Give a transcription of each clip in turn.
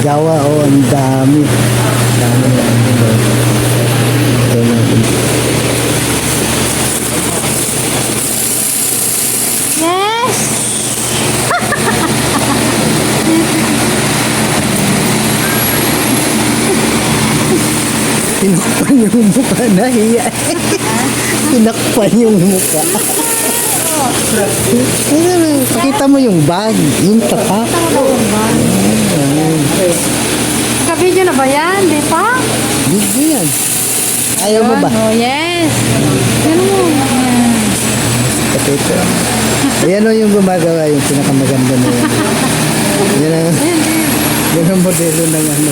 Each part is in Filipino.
Gawa, oh, ang dami. Dami na. Ito natin. Yes! Tinakpan yung mukha, nahiya. Tinakpan yung mukha. Pakita mo yung bag, yung tapak. Ka-video na ba yan? Di pa? Hindi yan. Ayaw mo ba? Oh, yes. Yan mo. Pakita. Ayan o yung gumagawa, yung pinakamaganda na yan. Yan ang modelo ng ano,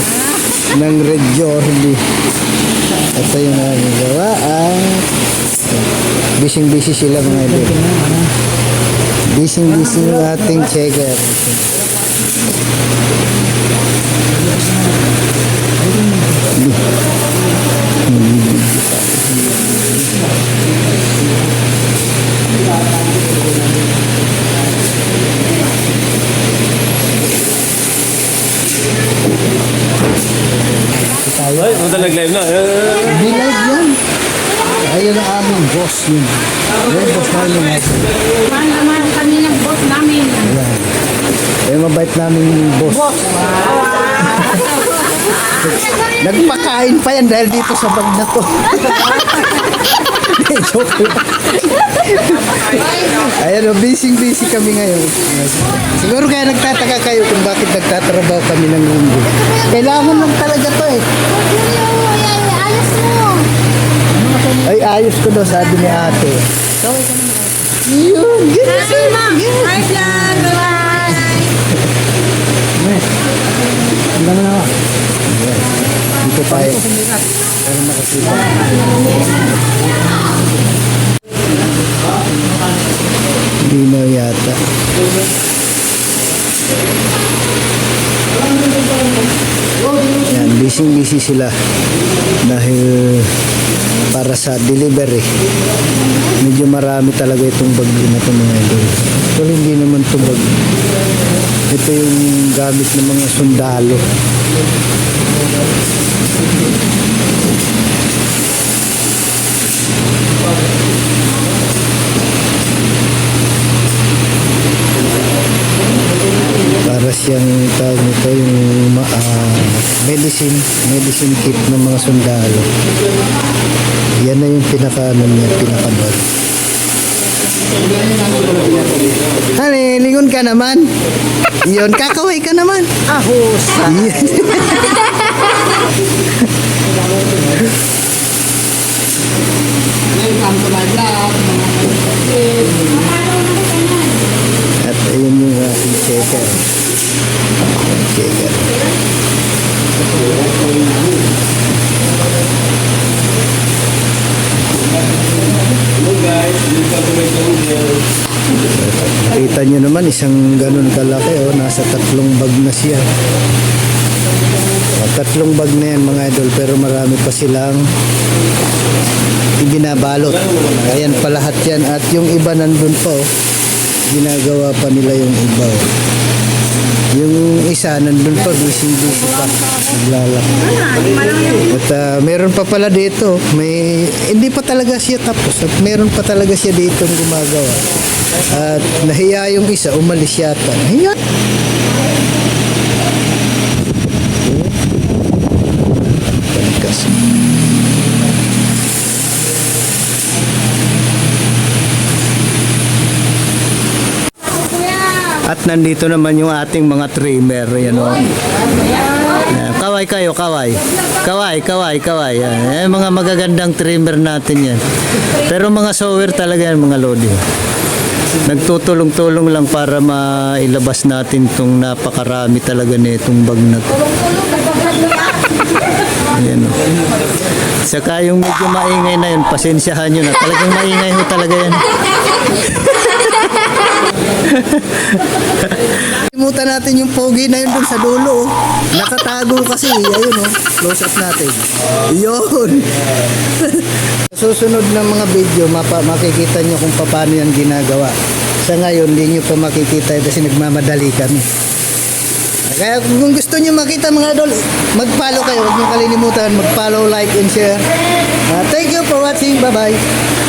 ng Red Jordi. Ito yung aming gawa. Bising-busy sila mga idol. Bising-busy yung ating checker. Ay, punta nag-live na. Hindi live yan. Ayun ang aming boss yun. Yung boss na yun. Man naman kami ng boss namin. Ayan. Yung mabait namin boss. Nagpakain pa yan dahil dito sa bag na to. Joke lang. Ayan o, busy kami ngayon. Siguro kaya nagtataka kayo kung bakit nagtatrabaho kami ng linggo. Kailangan lang talaga to eh. Ayos mo. Ay, ayos ko daw, sabi ni ate. Yun, gising. Hi, vlog. Bye-bye. Dito tayo. Para makasita. Hindi na yata. Yan, busy sila. Dahil para sa delivery. Medyo marami talaga itong bag na ito mga idol. Pero hindi naman ito bag. Ito yung gamit ng mga sundalo. Para siyang tawag nito yung medicine kit ng mga sundalo. Yan na yung pinaka-ano niya, pinaka-bag. Hani, lingon ka naman. Yun, kakaway ka naman. Ahusa. Welcome to my vlog. At ayun yung aking checker. Checker. Hello guys, welcome to my channel. Nakita nyo naman, isang ganun kalaki. Oh, nasa 3 bag na siya. Oh, 3 bag na yan mga idol, pero marami pa silang ibinabalot. Ayan pa lahat yan. At yung iba nandun pa. Oh. Ginagawa pa nila yung iba. Oh. Yung isa nandun pa, busy pa. Naglalak. At meron pa pala dito. Hindi pa talaga siya tapos. At meron pa talaga siya dito gumagawa. At nahiya yung isa, umalis yata. Nahiya. Pagkas. At nandito naman yung ating mga trimmer. Yan o. Kaway kayo, kaway. Kaway. Yan. Mga magagandang trimmer natin yan. Pero mga sower talaga yan, mga lodi. Nagtutulong-tulong lang para mailabas natin itong napakarami talaga na itong bag na to. Ayan o. Saka yung medyo maingay na yun, pasensyahan nyo na. Talagang maingay ho talaga yan. Limutan natin yung pogi na yun dun sa dulo. Nakatago kasi. Ayun o. Close up natin. Yun. Susunod ng mga video, makikita nyo kung paano yan ginagawa. Sa ngayon, hindi nyo pa makikita kasi nagmamadali kami. Kaya kung gusto nyo makita mga idol, mag-follow kayo. Huwag nyo kalilimutan mag-follow, like, and share. Thank you for watching. Bye-bye.